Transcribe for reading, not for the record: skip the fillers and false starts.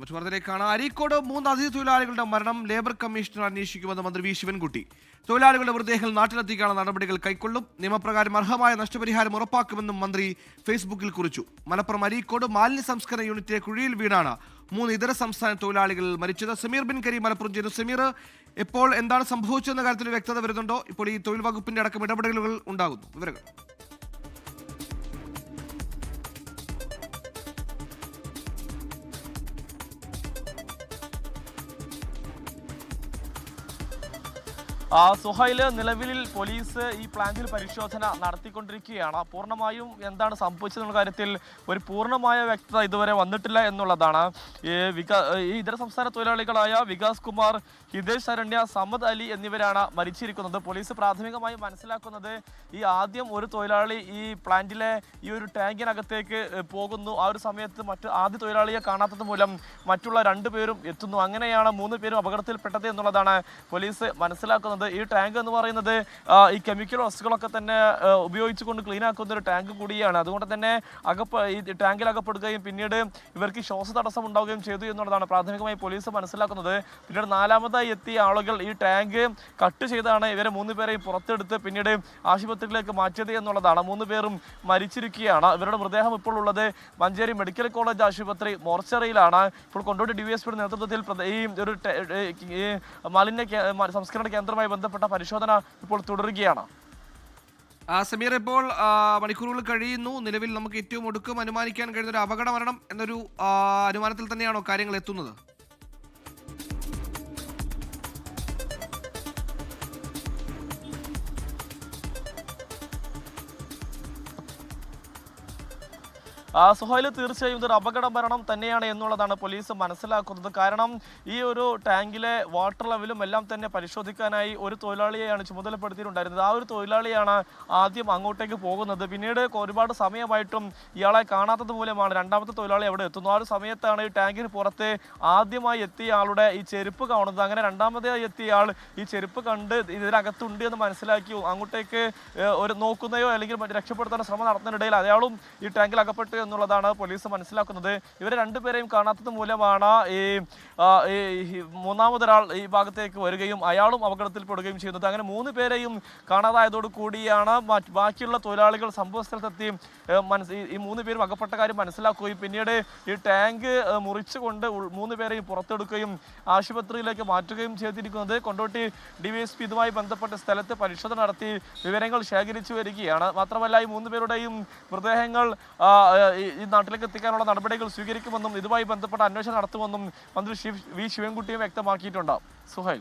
മറ്റു വാർത്തയിലേക്കാണ്. അരീക്കോട് 3 അതിഥി തൊഴിലാളികളുടെ മരണം ലേബർ കമ്മീഷണർ അന്വേഷിക്കുമെന്ന് മന്ത്രി വി ശിവൻകുട്ടി. തൊഴിലാളികളുടെ മൃതദേഹങ്ങൾ നാട്ടിലെത്തിക്കാനുള്ള നടപടികൾ കൈക്കൊള്ളും. നിയമപ്രകാരം അർഹമായ നഷ്ടപരിഹാരം ഉറപ്പാക്കുമെന്നും മന്ത്രി ഫേസ്ബുക്കിൽ കുറിച്ചു. മലപ്പുറം അരീക്കോട് മാലിന്യ സംസ്കരണ യൂണിറ്റിലെ കുഴിയിൽ വീണാണ് 3 ഇതര സംസ്ഥാന തൊഴിലാളികൾ മരിച്ചത്. സമീർ ബിൻ കരീം മലപ്പുറം ചേരുന്നു. സമീർ, ഇപ്പോൾ എന്താണ് സംഭവിച്ചതെന്ന കാര്യത്തിൽ വ്യക്തത വരുന്നുണ്ടോ? ഇപ്പോൾ ഈ തൊഴിൽ വകുപ്പിന്റെ അടക്കം ഇടപെടലുകൾ ഉണ്ടാകുന്നു, വിവരങ്ങൾ? സുഹൈല്, നിലവിൽ പോലീസ് ഈ പ്ലാന്റിൽ പരിശോധന നടത്തിക്കൊണ്ടിരിക്കുകയാണ്. പൂർണ്ണമായും എന്താണ് സംഭവിച്ചതെന്നുള്ള കാര്യത്തിൽ ഒരു പൂർണ്ണമായ വ്യക്തത ഇതുവരെ വന്നിട്ടില്ല എന്നുള്ളതാണ്. ഈ ഇതര സംസ്ഥാന തൊഴിലാളികളായ വികാസ് കുമാർ, ഹിതേഷ് ശരണ്യ, സമദ് അലി എന്നിവരാണ് മരിച്ചിരിക്കുന്നത്. പോലീസ് പ്രാഥമികമായി മനസ്സിലാക്കുന്നത് ഈ ആദ്യം ഒരു തൊഴിലാളി ഈ പ്ലാന്റിലെ ഈ ഒരു ടാങ്കിനകത്തേക്ക് പോകുന്നു. ആ ഒരു സമയത്ത് ആദ്യ തൊഴിലാളിയെ കാണാത്തത് മൂലം മറ്റുള്ള 2 പേരും എത്തുന്നു. അങ്ങനെയാണ് 3 പേരും അപകടത്തിൽപ്പെട്ടത് എന്നുള്ളതാണ് പോലീസ് മനസ്സിലാക്കുന്നത്. ഈ ടാങ്ക് എന്ന് പറയുന്നത് ഈ കെമിക്കൽ വസ്തുക്കളൊക്കെ തന്നെ ഉപയോഗിച്ചുകൊണ്ട് ക്ലീൻ ആക്കുന്ന ഒരു ടാങ്ക് കൂടിയാണ്. അതുകൊണ്ട് തന്നെ ഈ ടാങ്കിൽ അകപ്പെടുകയും പിന്നീട് ഇവർക്ക് ശ്വാസതടസ്സം ഉണ്ടാവുകയും ചെയ്തു എന്നുള്ളതാണ് പ്രാഥമികമായി പോലീസ് മനസ്സിലാക്കുന്നത്. പിന്നീട് 4മതായി എത്തിയ ആളുകൾ ഈ ടാങ്ക് കട്ട് ചെയ്താണ് ഇവരെ 3 പേരെയും പുറത്തെടുത്ത് പിന്നീട് ആശുപത്രിയിലേക്ക് മാറ്റിയത് എന്നുള്ളതാണ്. 3 പേരും മരിച്ചിരിക്കുകയാണ്. ഇവരുടെ മൃതദേഹം ഇപ്പോൾ ഉള്ളത് മഞ്ചേരി മെഡിക്കൽ കോളേജ് ആശുപത്രി മോർച്ചറിയിലാണ്. ഇപ്പോൾ കൊണ്ടോട്ടി DYSPയുടെ നേതൃത്വത്തിൽ ഈ ഒരു മാലിന്യ സംസ്കരണ കേന്ദ്രമായി ബന്ധപ്പെട്ട പരിശോധന ഇപ്പോൾ തുടരുകയാണ്. സമീർ, ഇപ്പോൾ മണിക്കൂറുകൾ കഴിയുന്നു. നിലവിൽ നമുക്ക് ഏറ്റവും ഒടുക്കം അനുമാനിക്കാൻ കഴിയുന്ന ഒരു അപകട മരണം എന്നൊരു അനുമാനത്തിൽ തന്നെയാണോ കാര്യങ്ങൾ എത്തുന്നത്? സുഹൈൽ, തീർച്ചയായും ഇതൊരു അപകട മരണം തന്നെയാണ് എന്നുള്ളതാണ് പോലീസ് മനസ്സിലാക്കുന്നത്. കാരണം ഈ ഒരു ടാങ്കിലെ വാട്ടർ ലെവലും എല്ലാം തന്നെ പരിശോധിക്കാനായി ഒരു തൊഴിലാളിയെയാണ് ചുമതലപ്പെടുത്തിയിട്ടുണ്ടായിരുന്നത്. ആ ഒരു തൊഴിലാളിയാണ് ആദ്യം അങ്ങോട്ടേക്ക് പോകുന്നത്. പിന്നീട് ഒരുപാട് സമയമായിട്ടും ഇയാളെ കാണാത്തത് മൂലമാണ് 2മത്തെ തൊഴിലാളി അവിടെ എത്തുന്നു. ആ ഒരു സമയത്താണ് ഈ ടാങ്കിന് പുറത്ത് ആദ്യമായി എത്തിയ ആളുടെ ഈ ചെരുപ്പ് കാണുന്നത്. അങ്ങനെ 2മതായി എത്തിയ ആൾ ഈ ചെരുപ്പ് കണ്ട് ഇതിനകത്തുണ്ട് എന്ന് മനസ്സിലാക്കി അങ്ങോട്ടേക്ക് ഒരു നോക്കുന്നയോ അല്ലെങ്കിൽ രക്ഷപ്പെടുത്താൻ ശ്രമം നടത്തുന്നതിനിടയിൽ അയാളും ഈ ടാങ്കിൽ അകപ്പെട്ടു എന്നുള്ളതാണ് പോലീസ് മനസ്സിലാക്കുന്നത്. ഇവരെ 2 പേരെയും കാണാത്തത് മൂലമാണ് ഈ 3മതൊരാൾ ഈ ഭാഗത്തേക്ക് വരികയും അയാളും അപകടത്തിൽപ്പെടുകയും ചെയ്യുന്നത്. അങ്ങനെ 3 പേരെയും കാണാതായതോടു കൂടിയാണ് ബാക്കിയുള്ള തൊഴിലാളികൾ സംഭവ സ്ഥലത്തെത്തി ഈ 3 പേരും അകപ്പെട്ട കാര്യം മനസ്സിലാക്കുകയും പിന്നീട് ഈ ടാങ്ക് മുറിച്ചുകൊണ്ട് 3 പേരെയും പുറത്തെടുക്കുകയും ആശുപത്രിയിലേക്ക് മാറ്റുകയും ചെയ്തിരിക്കുന്നത്. കൊണ്ടോട്ടി DYSP ഇതുമായി ബന്ധപ്പെട്ട സ്ഥലത്ത് പരിശോധന നടത്തി വിവരങ്ങൾ ശേഖരിച്ചു വരികയാണ്. മാത്രമല്ല ഈ 3 പേരുടെയും മൃതദേഹങ്ങൾ ഈ നാട്ടിലേക്ക് എത്തിക്കാനുള്ള നടപടികൾ സ്വീകരിക്കുമെന്നും ഇതുമായി ബന്ധപ്പെട്ട അന്വേഷണം നടത്തുമെന്നും മന്ത്രി വി ശിവൻകുട്ടിയും വ്യക്തമാക്കിയിട്ടുണ്ട്. സുഹൈൽ.